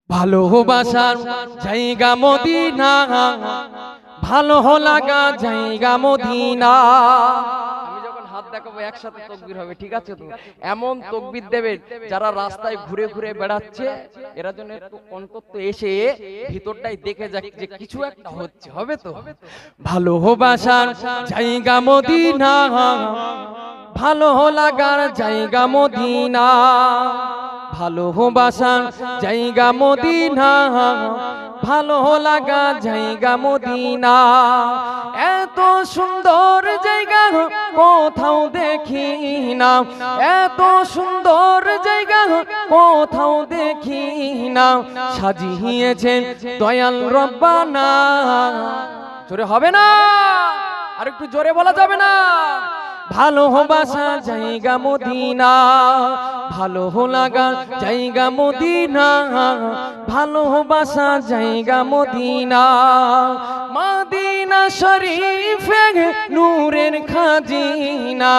ভালোবাসার জায়গা মদিনা, ভালো লাগা জায়গা মদিনা। আমি যখন হাত দেখাবো একসাথে তাকবীর হবে, ঠিক আছে তো? এমন তাকবীর দেবে যারা রাস্তায় ঘুরে ঘুরে বেড়াচ্ছে, এরা যেন একটু অন্তত এসে ভিতরটাই দেখে যাক যে কিছু একটা হচ্ছে, হবে তো? ভালোবাসার জায়গা মদিনা, ভালো লাগার জায়গা মদিনা, ভালোবাসার জায়গা মদিনা, ভালো লাগা জায়গা মদিনা। এত সুন্দর জায়গা কোথাও দেখি না, এত সুন্দর জায়গা কোথাও দেখি না, সাজিয়েছেন দয়াল রব্বানা। জোরে হবে না? আর একটু জোরে বলা যাবে না? ভালোবাসা জায়গা মদিনা, ভালো লাগা জায়গা মদিনা, ভালোবাসা জায়গা মদিনা। মদিনা শরীফে নূরের খাজিনা,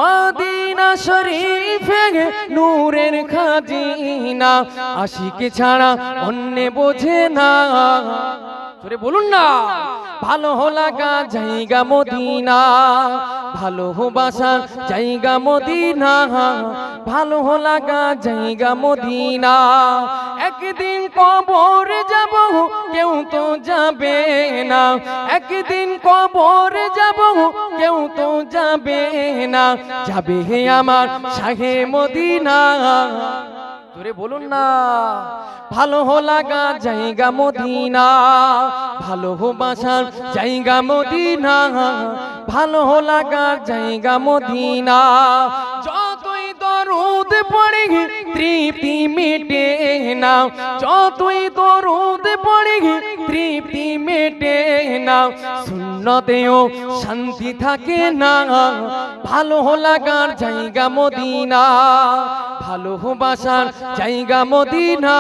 মদিনা শরীফে নূরের খাজিনা, আশিক ছাড়া অন্য বোঝে না। জোরে বলুন না। ভালো লাগা জায়গা মদিনা, ভালোবাসা জায়গা মদিনা, ভালো লাগা জায়গা মদিনা। একদিন কবর যাব কেউ তো যাবে না, একদিন কবর যাব কেউ তো যাবে না, যাবে হে আমার শাহে মদিনা। জোরে বলুন না। ভালো লাগা জায়গা মদিনা, ভালোবাসার জায়গা মদিনা, ভালো লাগা জায়গা মদিনা। যতই দরুদ পড়ে তৃপ্তি মেটে না, যতই দরুদ পড়ে তৃপ্তি মেটে না, সুন্নতেও শান্তি থাকে না। ভালো লাগার জায়গা মদিনা, ভালোবাসার জায়গা মদিনা,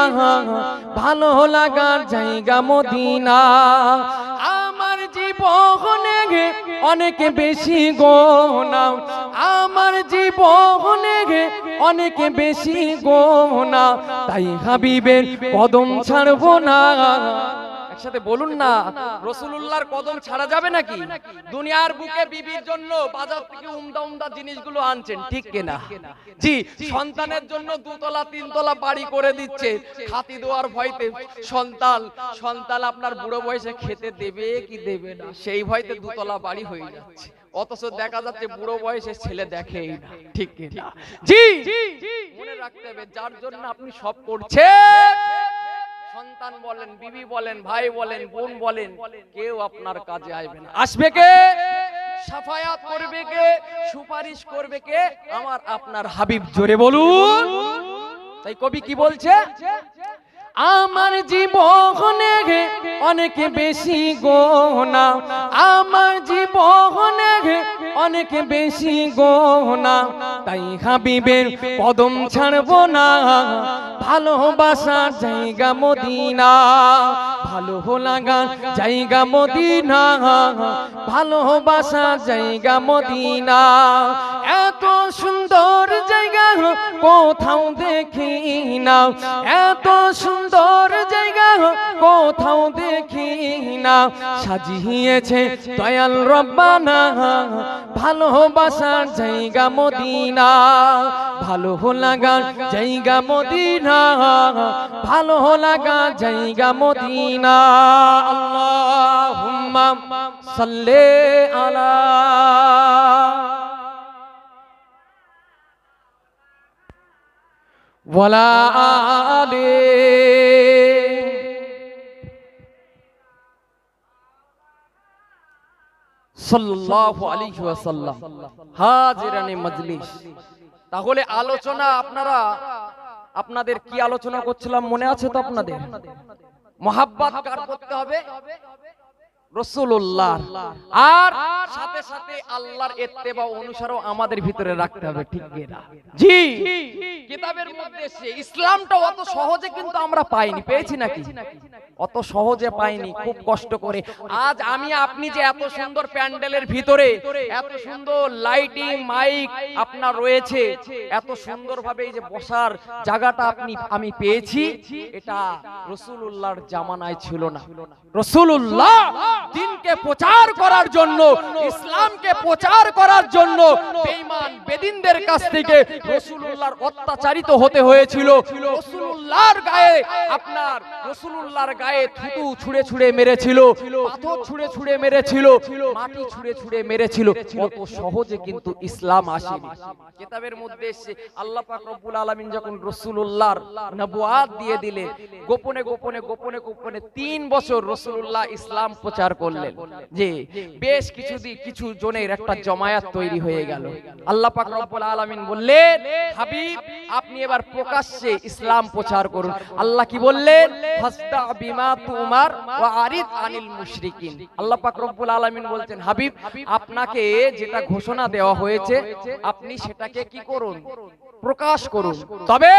ভালো লাগার জায়গা মদিনা। আমার জীবনে অনেক বেশি গোনা, আমার জীবনে অনেক বেশি গোনা, তাই হাবিবের কদম ছাড়বো না। একসাথে বলুন না, রাসূলুল্লাহর কদম ছাড়া যাবে নাকি? দুনিয়ার বুকে বিবির জন্য বাজার থেকে উমদা উমদা জিনিসগুলো আনছেন, ঠিক কিনা? জি, সন্তানের জন্য দুতলা তিনতলা বাড়ি করে দিচ্ছে, খাতি দেওয়ার ভয়তে। সন্তান আপনার বুড়ো বয়সে খেতে দেবে কি দেবে না, সেই ভয়তে দুতলা বাড়ি হয়ে যাচ্ছে। অথচ দেখা যাচ্ছে বুড়ো বয়সে ছেলে দেখেই না, ঠিক কিনা? জি, মনে রাখতে হবে, যার জন্য আপনি সব করছেন, সন্তান বলেন, বিবি বলেন, ভাই বলেন, বোন বলেন, কেউ আপনার কাজে আসবে না। আসবে কে? সাফায়াত করবে কে? সুপারিশ করবে কে? আমার আপনার হাবিব। জোরে বলুন। তাই কবি কি বলছে? আমার জীবনে অনেক বেশি গোনা, আমার জীবনে অনেক বেশি গোনা, তাই হাবিবের কদম ছাড়বো না। ভালোবাসার জায়গা মদিনা, ভালো লাগা জায়গা মদিনা, ভালোবাসার জায়গা মদিনা। এত সুন্দর জায়গা কোথাও দেখি না, এত সুন্দর জায়গা কোথাও দেখি না, সাজিয়েছে দয়াল রব্বানা। ভালোবাসার জায়গা মদিনা, ভালো লাগার জায়গা মদিনা, ভালো লাগা জায়গা মদিনা। আল্লাহুম্মা সাল্লি আলা ওয়ালা আলি সাল্লাল্লাহু আলাইহি ওয়াসাল্লাম। হাজিরানে মজলিস। তাহলে আলোচনা আপনাদের কি আলোচনা করছিলাম মনে আছে তো আপনাদের? মহাব্বত কার করতে হবে? রাসূলুল্লাহ। আর সাথে সাথে আল্লাহর ইত্তেবা অনুসরণ আমাদের ভিতরে রাখতে হবে, ঠিক কি না? জি, কিতাবের মধ্যে এসে ইসলামটা অত সহজে কিন্তু আমরা পাইনি, পেয়েছি নাকি? অত সহজে পাইনি, খুব কষ্ট করে। আজ আমি আপনি যে এত সুন্দর প্যান্ডেলের ভিতরে এত সুন্দর লাইটিং মাইক আপনার রয়েছে, এত সুন্দরভাবে এই যে বসার জায়গাটা আমি পেয়েছি, এটা রাসূলুল্লাহর জামানায় ছিল না। রাসূলুল্লাহ দ্বীনকে প্রচার করার জন্য, ইসলামকে প্রচার করার জন্য বেঈমান বেদিনদের কাছ থেকে রাসূলুল্লাহর অত্যাচারিত হতে হয়েছিল। রাসূলুল্লাহর গায়ে থুতু ছুঁড়ে ছুঁড়ে মেরেছিল, পাথর ছুঁড়ে ছুঁড়ে মেরেছিল, মাটি ছুঁড়ে ছুঁড়ে মেরেছিল। কত সহজে কিন্তু ইসলাম আসেনি। কিতাবের মধ্যে এসে আল্লাহ পাক রব্বুল আলামিন যখন রাসূলুল্লাহর নবুয়াত দিয়ে দিলেন, গোপনে গোপনে গোপনে গোপনে 3 বছর রাসূলুল্লাহ ইসলাম প্রচার করলেন। যে বেশ কিছু জনের একটা জমায়েত তৈরি হয়ে গেল। আল্লাহ পাক রব্বুল আলামিন বললেন, হাবিব আপনি এবার প্রকাশ্যে ইসলাম প্রচার করুন। আল্লাহ কি বললেন? ফাসদা বিমা তুমার ওয়া আরিদ আনিল মুশরিকিন। আল্লাহ পাক রব্বুল আলামিন বলছেন, হাবিব আপনাকে যেটা ঘোষণা দেওয়া হয়েছে আপনি সেটাকে কি করুন? প্রকাশ করুন। তবে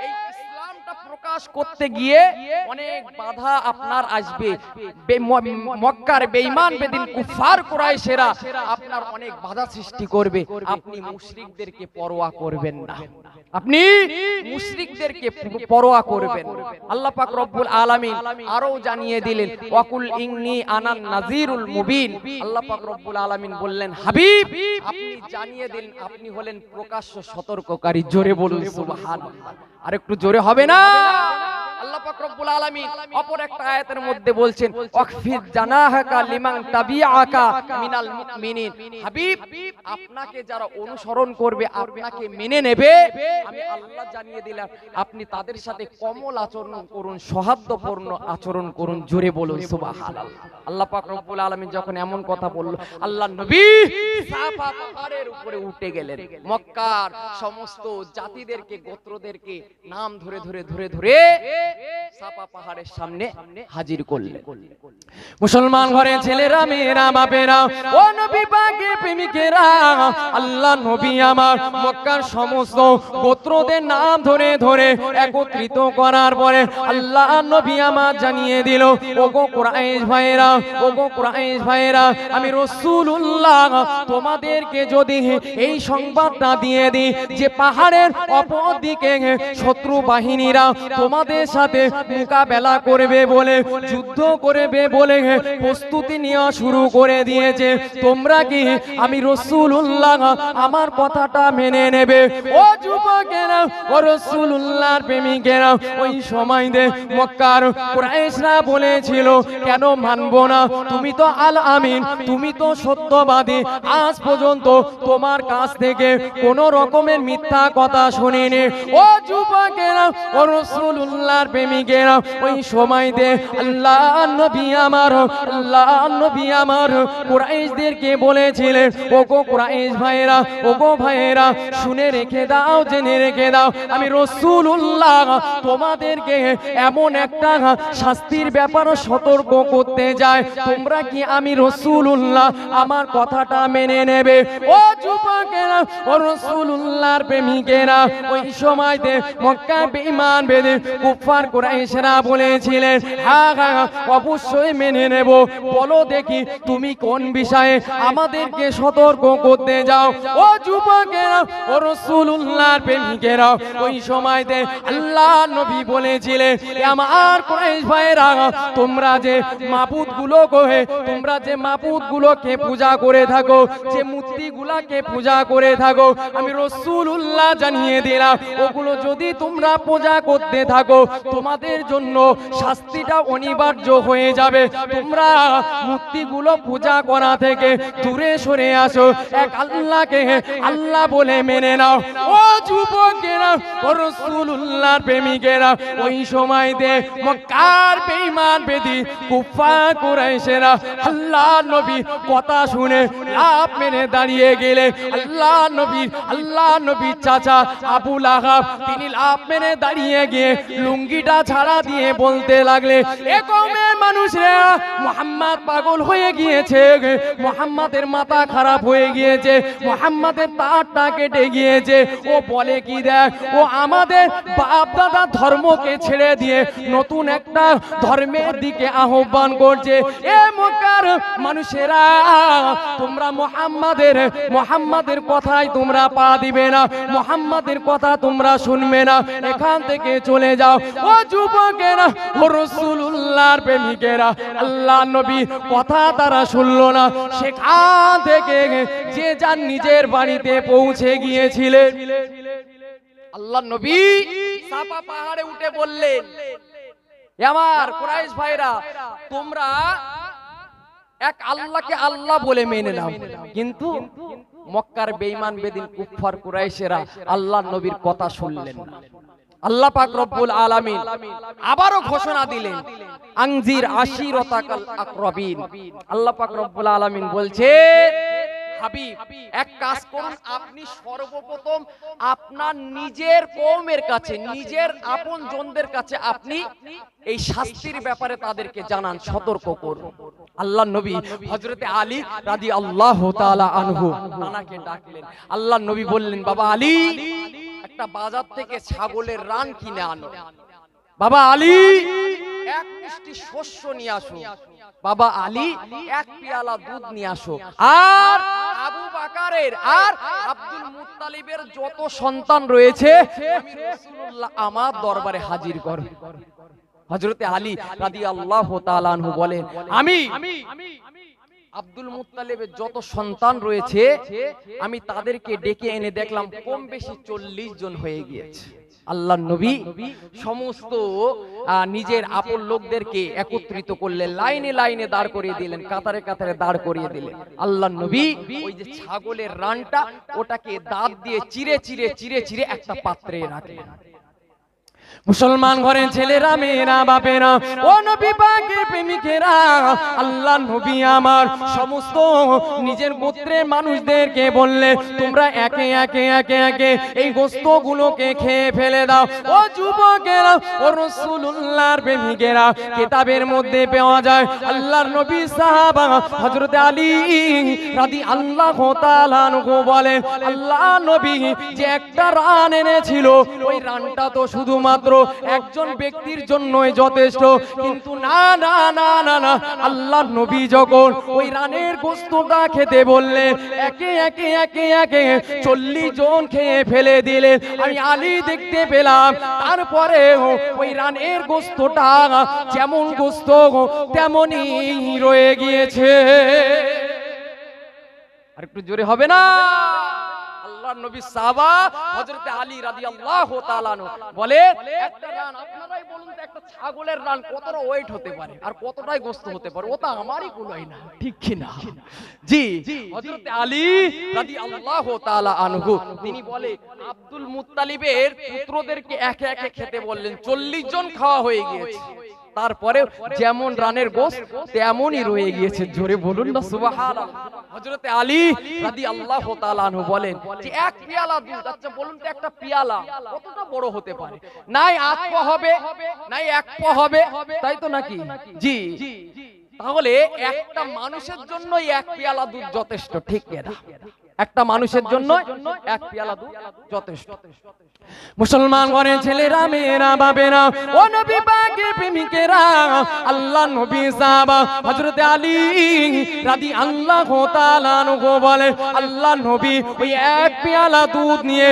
এই ইসলামটা প্রকাশ করতে গিয়ে অনেক বাধা আপনার আসবে। মক্কার বেঈমান বেদিন কুফার কুরাইশেরা আপনার অনেক বাধা সৃষ্টি করবে। আপনি মুশরিকদেরকে পরোয়া করবেন না, আপনি মুশরিকদেরকে পরোয়া করবেন। আল্লাহ পাক রব্বুল আলামিন আরো জানিয়ে দিলেন, ওয়াকুল ইন্নী আনান নাযিরুল মুবিন। আল্লাহ পাক রব্বুল আলামিন বললেন, হাবিব আপনি জানিয়ে দিন আপনি হলেন প্রকাশ্য সতর্ককারী। জোরে বলুন সুবহানাল্লাহ। আর একটু জোরে হবে না? আল্লাহ পাক রব্বুল আলামিন অপর একটা আয়াতের মধ্যে বলছেন, ওয়াকফিদ জানাহাকা লিমান তাবিআকা মিনাল মুমিনিন। হাবিব আপনাকে যারা অনুসরণ করবে, আপনাকে মেনে নেবে, আমি আল্লাহ জানিয়ে দিলাম আপনি তাদের সাথে কোমল আচরণ করুন, সৌহার্দ্যপূর্ণ আচরণ করুন। জোরে বলুন সুবহানাল্লাহ। আল্লাহ পাক রব্বুল আলামিন যখন এমন কথা বলল, আল্লাহর নবী সাফা পাহাড়ের উপরে উঠে গেলেন। মক্কার সমস্ত জাতিদেরকে, গোত্রদেরকে নাম ধরে ধরে ধরে ধরে সাফা পাহাড়ের সামনে হাজির করলেন। মুসলমান ঘরে ছেলেরা, মেয়েরা, বাপেরা, ও নবী পাকের প্রেমিকেরা, আল্লাহ নবী আমার মক্কার সমস্ত গোত্রদের নাম ধরে ধরে একত্রিত করার পরে আল্লাহ নবী আমার জানিয়ে দিল, ওগো কুরাইশ ভাইরা, ওগো কুরাইশ ভাইরা, আমি রাসূলুল্লাহ তোমাদেরকে যদি এই সংবাদটা দিয়ে দিই যে পাহাড়ের অপর দিকে শত্রু বাহিনীরা তোমাদের সাথে মোকাবেলা করবে বলে, যুদ্ধ করবে বলে প্রস্তুতি নেওয়া শুরু করে দিয়েছে, তোমরা কি আমি রাসূলুল্লাহ আমার কথাটা মেনে নেবে? ও যুবকেরা, ও রাসূলুল্লাহর প্রেমিকেরা, ওই সময় মক্কার কুরাইশরা বলেছিল, কেন মানবো না? তুমি তো আল আমিন, তুমি তো সত্যবাদী, আজ পর্যন্ত তোমার কাছ থেকে কোনো রকমের মিথ্যা কথা শুনিনি। ও যুবকেরা, ও রাসূলুল্লাহর প্রেমিকেরা, ওই সময়তে আল্লাহ নবী আমার, আল্লাহ নবী আমার কুরাইশদেরকে বলেছিলেন, ওগো কুরাইশ ভাইরা, ওগো ভাইরা, শুনে রেখে দাও, জেনে রেখে দাও, আমি রাসূলুল্লাহ তোমাদেরকে এমন একটা শাস্তির ব্যাপারে সতর্ক করতে যাই, তোমরা কি আমি রাসূলুল্লাহ আমার কথাটা মেনে নেবে? ও যুবকেরা, ও রাসূলুল্লাহর প্রেমিকেরা, ওই সময়তে মক্কা বেঈমান বেদিন কুফার কুরাইশরা বলেছিলেন, হ্যাঁ হ্যাঁ অবশ্যই মেনে নেব, বলো দেখি তুমি কোন বিষয়ে আমাদেরকে সতর্ক করতে যাও। ও যুবকেরা, ও রাসূলুল্লাহর প্রেমিকেরা, ওই সময়তে আল্লাহ নবী বলেছিলেন, আমার কুরাইশ ভাইরা, তোমরা যে মাবুদগুলোকে পূজা করে থাকো, যে মূর্তিগুলোকে পূজা করে থাকো, আমি রাসূলুল্লাহ জানিয়ে দিলাম, ওগুলো যদি তোমরা পূজা করতে থাকো তোমাদের জন্য শাস্তিটা অনিবার্য হয়ে যাবে। তোমরা মূর্তিগুলো পূজা করা থেকে দূরে সরে আসো, এক আল্লাহকে আল্লাহ বলে মেনে নাও। ও যুবকেরা, ও রাসূলুল্লাহর প্রেমিকেরা, ওই সময়তে মক্কার বেঈমান বেদী কুফার কুরাইশেরা আল্লাহ নবীর কথা শুনে লাফ মেরে দাঁড়িয়ে গেলে, আল্লাহ নবীর চাচা আবু লাহাব তিনি লাফ মেরে দাঁড়িয়ে গিয়ে লুঙ্গিটা ছাড়া দিয়ে বলতে লাগলে, এ কওমের মানুষরা মুহাম্মদ পাগল হয়ে গিয়েছে, মুহাম্মাদের মাথা খারাপ হয়ে গিয়েছে, মুহাম্মাদের তারটা কেটে গিয়েছে। ও বলে কি দেখ, ও আমাদের বাপ দাদা ধর্মকে ছেড়ে দিয়ে নতুন একটা ধর্মের দিকে আহ্বান করছে। এ মক্কার মানুষেরা, তোমরা মুহাম্মাদের কথায় তোমরা পা দিবে না, মুহাম্মাদের কথা তোমরা শুনবে না, এখান থেকে চলে যাও। ও যুবকেরা, ও রাসূলুল্লাহর প্রেমিকেরা, আল্লাহ নবী কথা তারা শুনলো না, সেখান থেকে যে যার নিজের বাড়িতে পৌঁছে গিয়েছিলেন। আল্লাহ নবী সাফা পাহাড়ে উঠে বললেন, আমার কুরাইশ ভাইরা, তোমরা এক আল্লাহকে আল্লাহ বলে মেনে নাও, কিন্তু মক্কার বেঈমান বেদিন কুফফার কুরাইশেরা আল্লাহর নবীর কথা শুনলেন না। আল্লাহ পাক রব্বুল আলামিন আবারও ঘোষণা দিলেন, আনজির আশিরাতাকাল আকরাবিন। আল্লাহ পাক রব্বুল আলামিন বলছে, হাবিব এক কাজ করুন, আপনি সর্বপ্রথম আপনার নিজের কওমের কাছে, নিজের আপনজনদের কাছে আপনি এই শাস্তির ব্যাপারে তাদেরকে জানান, সতর্ক করুন। আল্লাহ নবী হযরতে আলী রাদিয়াল্লাহু তাআলা আনহু তানাকে ডাকলেন। আল্লাহ নবী বললেন, বাবা আলী, একটা বাজার থেকে ছাগলের রান কিনে আনো। বাবা আলী, এক মিষ্টি শস্য নিয়ে আসো। বাবা আলী, এক পেয়ালা দুধ নিয়ে আসো। আর আবু বকরের আর আব্দুল মুত্তালিবের যত সন্তান রয়েছে, আমি রাসূলুল্লাহ আমার দরবারে হাজির করো। হযরতে আলী রাদিয়াল্লাহু তাআলা আনহু বলেন, আমি আব্দুল মুত্তালিবের যত সন্তান রয়েছে আমি তাদেরকে ডেকে এনে দেখলাম কম বেশি 40 জন হয়ে গিয়েছে। আল্লাহ নবী সমস্ত নিজের আপন লোকদেরকে একত্রিত করলেন, লাইনে লাইনে দাঁড় করিয়ে দিলেন, কাতারে কাতারে দাঁড় করিয়ে দিলেন। আল্লাহ নবী ওই যে ছাগলের রানটা, ওটাকে দাঁত দিয়ে চিরে চিরে চিরে চিরে একটা পাত্রে রাখলেন। মুসলমান ঘরের ছেলেরা, মেয়েরা, বাপেরা, ও নবী পাকের প্রেমিকেরা, আল্লাহ নবী আমার সমস্ত নিজের গোত্রের মানুষদেরকে বললে, তোমরা একে একে একে একে এই গোস্তগুলোকে খেয়ে ফেলে দাও। ও যুবকেরা, ও রাসূলুল্লাহর প্রেমিকেরা, কিতাবের মধ্যে পাওয়া যায় আল্লাহর নবী সাহাবা হযরত আলী রাদিয়াল্লাহু তাআলা আনহু বলেন, আল্লাহ নবী যে একটা রান এনেছিল, ওই রানটা তো শুধুমাত্র একজন ব্যক্তির জন্যই যথেষ্ট, কিন্তু না না না না না, আল্লাহ নবী যখন ওই রানের গোস্তটা খেতে বললেন, একে একে একে একে 40 জন খেয়ে ফেলে দিলেন। আমি আলী দেখতে পেলাম, তারপরে ওই রানের গোস্তটা যেমন গোস্ত তেমনই রয়ে গিয়েছে। আর একটু জোরে হবে না? আল্লাহর নবী সাহাবা হযরতে আলী রাদিয়াল্লাহু তাআলা বলে, একটা রান, আপনারাই বলুন তো, একটা ছাগলের রান কতটা ওয়েট হতে পারে আর কতটাই গোশত হতে পারে? ওটা আমারই কুলাই না, ঠিক কি না? জি, হযরতে আলী রাদিয়াল্লাহু তাআলা আনহু তিনি বলে, আব্দুল মুত্তালিবের পুত্রদেরকে একে একে খেতে বললেন, 40 জন খাওয়া হয়ে গিয়েছে। তারপরে যেমন রানের গোশত তেমনই রয়ে গিয়েছে। জোরে বলুন না সুবহানাল্লাহ। হযরতে আলী রাদিয়াল্লাহু তাআলা আনহু বলেন যে এক পেয়ালা দুধ, আচ্ছা বলুন তো একটা পেয়ালা কতটা বড় হতে পারে? নাই আধ পা হবে, নাই এক পা হবে, তাই তো নাকি? জি, তাহলে একটা মানুষের জন্য এক পেয়ালা দুধ যথেষ্ট, ঠিক না? একটা মানুষের জন্য এক পেয়ালা দুধ যথেষ্ট। মুসলমান ঘরের ছেলেরা, মেয়েরা, বাপেরা, ও নবী পাকের প্রেমিকেরা, আল্লাহ নবী সাহাবা হযরতে আলী রাদিয়াল্লাহু তাআলা আনহু বলে, আল্লাহ নবী ওই এক পেয়ালা দুধ নিয়ে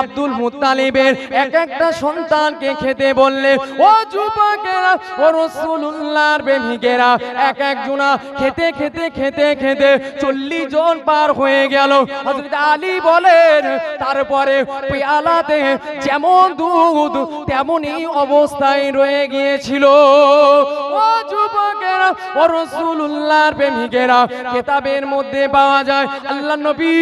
আব্দুল মুত্তালিবের এক একটা সন্তানকে খেতে বললে। ও যুবকেরা, ও রাসূলুল্লাহর প্রেমিকেরা, এক একজনা খেতে খেতে খেতে খেতে 40 জন পার হয়ে গেল। হযরত আলী বলেন, তারপরে পেয়ালাতে যেমন দুধ তেমনই অবস্থায় রয়ে গিয়েছিল। ও ও যুবকেরা ও রাসূলুল্লাহর প্রেমিকেরা, কিতাবের মধ্যে পাওয়া যায় আল্লাহর নবী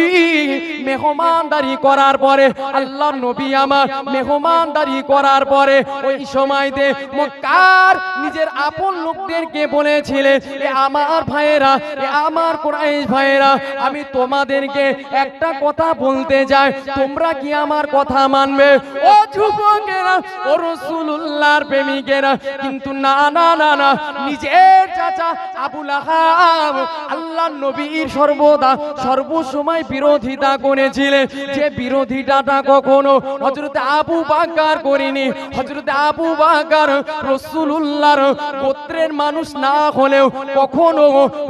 মেহমানদারি করার পরে, আল্লাহর নবী আমার মেহমানদারি করার পরে ওই সময়তে মক্কার নিজের আপন লোকদেরকে বলেছিলেন, এ আমার ভাইয়েরা, এ আমার কুরাইশ ভাইয়েরা, আমি তোমাদেরকে একটা কথা বলতে যাই, তোমরা কি আমার কথা মানবে? ও যুবকেরা ও রাসূলুল্লাহর প্রেমিকেরা, কিন্তু না না না না, নিজের চাচা আবু লাহাব আল্লাহর নবীর সর্বদা সর্বসময় বিরোধিতা করেছিলেন, যে বিরোধিতাটা কখনো হযরত আবু বকর করেনি। হযরত আবু বকর রাসূলুল্লাহর গোত্রের মানুষ না হলেও কখনো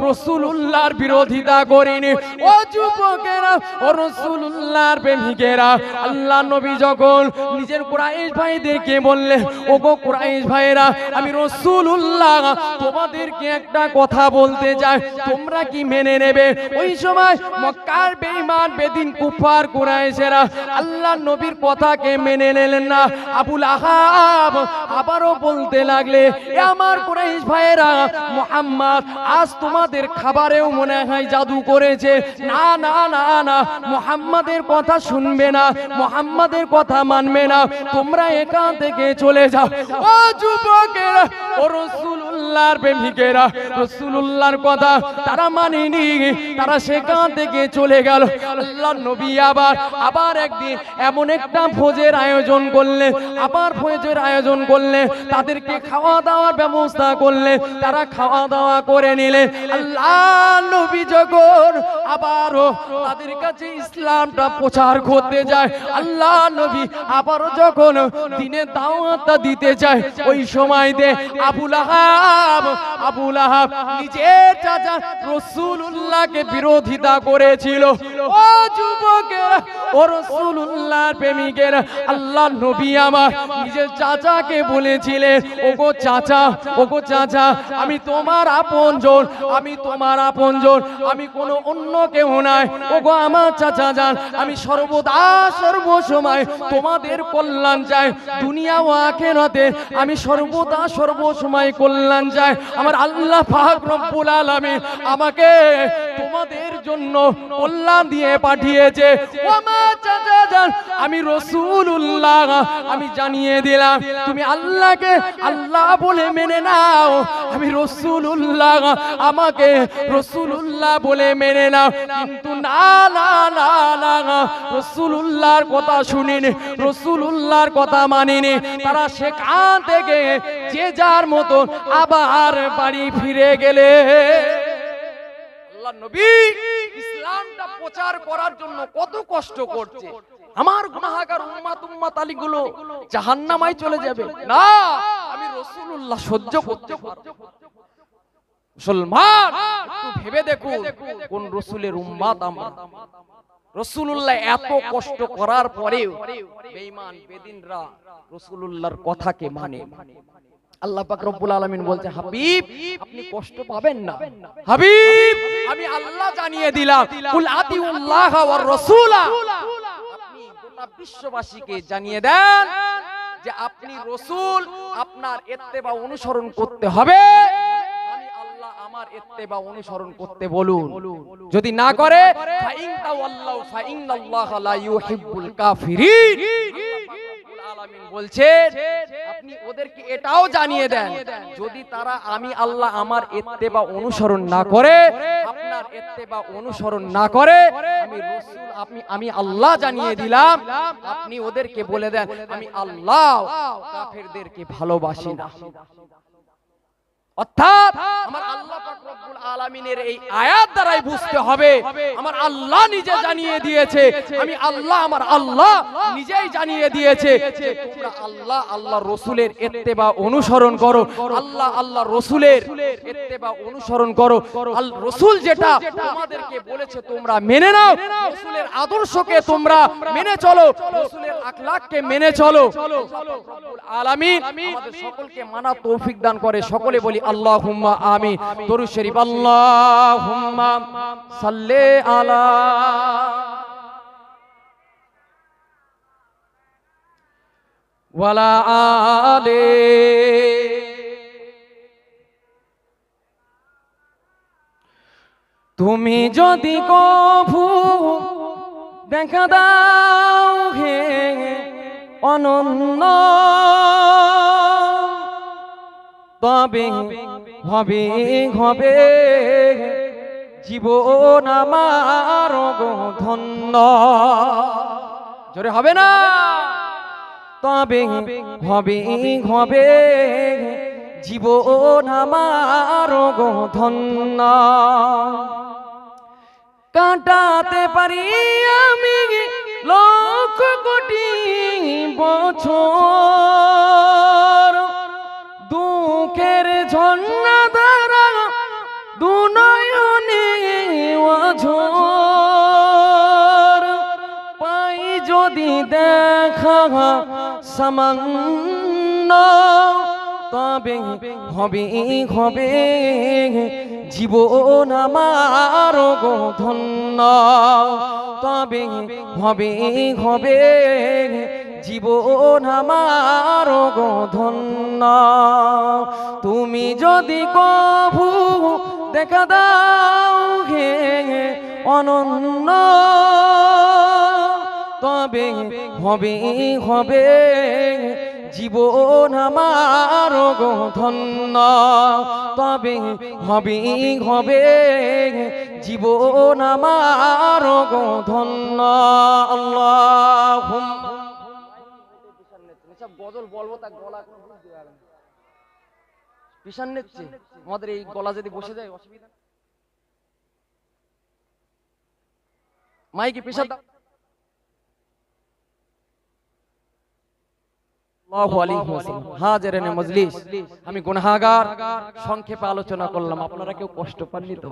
রাসূলুল্লাহর বিরোধিতা করেনি। ও যুবকেরা ও রাসূলুল্লাহর প্রেমিকেরা, আল্লাহ নবী যখন নিজের কুরাইশ ভাইদেরকে বললেন, ওগো কুরাইশ ভাইরা, আমি রাসূলুল্লাহ তোমাদেরকে একটা কথা বলতে চাই, তোমরা কি মেনে নেবে? ওই সময় মক্কার বেঈমান বেদিন কুফার কুরাইশেরা আল্লাহর নবীর কথাকে মেনে নিলেন না। আবু লাহাব আবারও বলতে লাগলে, এ আমার কুরাইশ ভাইরা, মুহাম্মদ আজ তোমাদের খাবারেও মনে হয় জাদু করেছে। না না না না, মুহাম্মাদের কথা শুনবে না, মুহাম্মাদের কথা মানবে না, তোমরা এখান থেকে চলে যাও। ও যুবকেরা ও রাসূলুল্লাহর প্রেমিকেরা, রাসূলুল্লাহর কথা তারা মানেনি, তারা সেখান থেকে চলে গেল। আল্লাহর নবী আবার একদিন এমন একটা ভোজের আয়োজন করলেন, আবার ভোজের আয়োজন করলেন, তাদেরকে খাওয়া দাওয়ার ব্যবস্থা করলেন, তারা খাওয়া দাওয়া করে নিলেন। আল্লাহর নবী যখন আবারও তাদের কাছে ইসলামটা প্রচার করতে যায়, আল্লাহর নবী আবারও যখন দিনের দাওয়াতটা দিতে চায়, ওই সময়তে আবু লাহাব নিজের চাচা রাসূলুল্লাহকে বিরোধিতা করেছিল। ও যুবকেরা ও রাসূলুল্লাহর প্রেমিকেরা, আল্লাহর নবী আমার নিজের চাচাকে বলেছিলেন, ওগো চাচা, ওগো চাচা, আমি তোমার আপনজন, আমি তোমার আপনজন, আমি কোনো অন্য কেউ নাই। ওগো আমার চাচা জান, আমি সর্বদা সর্বসময় তোমাদের কল্যাণ চাই, দুনিয়া ও আখিরাতে আমি সর্বদা সর্বসময় কল্যাণ চাই। আমার আল্লাহ পাক রব্বুল আলামিন আমাকে তোমাদের জন্য কল্যাণ দিয়ে পাঠিয়েছে। ও আমার চাচা জান, আমি রাসূলুল্লাহ, আমি জানিয়ে দিলাম, তুমি আল্লাহকে আল্লাহ বলে মেনে নাও, আমি রাসূলুল্লাহ, আমাকে রাসূলুল্লাহ বলে মেনে নাও। কিন্তু না না না না, রাসূলুল্লাহর কথা শুনিনি, রাসূলুল্লাহর কথা মানিনি, তারা সেখান থেকে যে যার মতো আবার বাড়ি ফিরে গেলে। আল্লাহর নবী ইসলামটা প্রচার করার জন্য কত কষ্ট করছে। আমার গুনাহগার উম্মাত আলীগুলো জাহান্নামায় চলে যাবে না, আমি রাসূলুল্লাহ সহ্য করতে পারবো। মুসলমান একটু ভেবে দেখুন, কোন রাসূলের উম্মাত আমরা। রাসূলুল্লাহ এত কষ্ট করার পরেও বেঈমান বেদিনরা রাসূলুল্লাহর কথাকে মানে। আল্লাহ পাক রব্বুল আলামিন বলছে, হাবিব আপনি কষ্ট পাবেন না, হাবিব আমি আল্লাহ জানিয়ে দিলাম, কুল আতিউল্লাহ ওয়ার রাসূলা, আপনি গোটা বিশ্ববাসীকে জানিয়ে দেন যে আপনি রাসূল, আপনার ইত্তেবা অনুসরণ করতে হবে, আমি আল্লাহ আমার ইত্তেবা অনুসরণ করতে বলুন। যদি না করে ফাইন তাওয়াল্লাউ ফাইনাল্লাহা লা ইউহিব্বুল কাফিরিন। আলামিন বলছেন আপনি ওদেরকে এটাও জানিয়ে দেন, যদি তারা আমি আল্লাহ আমার ইত্তেবা অনুসরণ না করে, আপনার ইত্তেবা অনুসরণ না করে, আমি রাসূল আমি আল্লাহ জানিয়ে দিলাম, আপনি ওদেরকে বলে দেন আমি আল্লাহ কাফেরদেরকে ভালোবাসি না। অর্থাৎ আমার আল্লাহ পাক রব্বুল আলামিনের এই আয়াত দ্বারাই বুঝতে হবে, আমার আল্লাহ নিজে জানিয়ে দিয়েছে, আমি আল্লাহ, আমার আল্লাহ নিজেই জানিয়ে দিয়েছে যে তোমরা আল্লাহ আল্লাহর রাসূলের ইত্তেবা অনুসরণ করো, আল্লাহ আল্লাহর রাসূলের ইত্তেবা অনুসরণ করো। রাসূল যেটা তোমাদেরকে বলেছে তোমরা মেনে নাও, রাসূলের আদর্শকে তোমরা মেনে চলো, রাসূলের আখলাককে মেনে চলো। রব্বুল আলামিন আমাদের সকলকে মানা তৌফিক দান করে। সকলে বলি আল্লাহুম্মা আমিন। দরুদ শরীফ, আল্লাহুম্মা সাল্লি আলা ওয়ালা আলি তুমি যদি কভু দেখা দাও হে অনন্য, তবে হবে হবে জীবন আমার গো ধন্য। জোরে হবে না? তবে হবে হবে জীবন আমার গো ধন্য। কাটাতে পারি আমি লক্ষ কোটি বছর, দুঃখের ঝর্ণা দ্বারা দুনয়নে অঝোর, পাই যদি দেখা সামান্য, তবে হবে হবে জীবন আমার গো ধন্য। তবে হবে হবে জীবন আমার গো ধন্য। তুমি যদি কভু দেখা দাও হে অনন্য, তবে হবে হবে জীবন আমার গো ধন্য। তবে হবে হবে জীবন আমার গো ধন্য। আল্লাহুম্মা গজল বলবো তা গলা এখন বুঝতে পারবে না, পিছন নিচ্ছে আমাদের এই গলা যদি বসে যায় অসুবিধা। মাইকে পিছন দাও। হাজিরানে মজলিস, আমি গুনাহগার, সংক্ষেপে আলোচনা করলাম, আপনারা কেউ কষ্ট পাননি তো?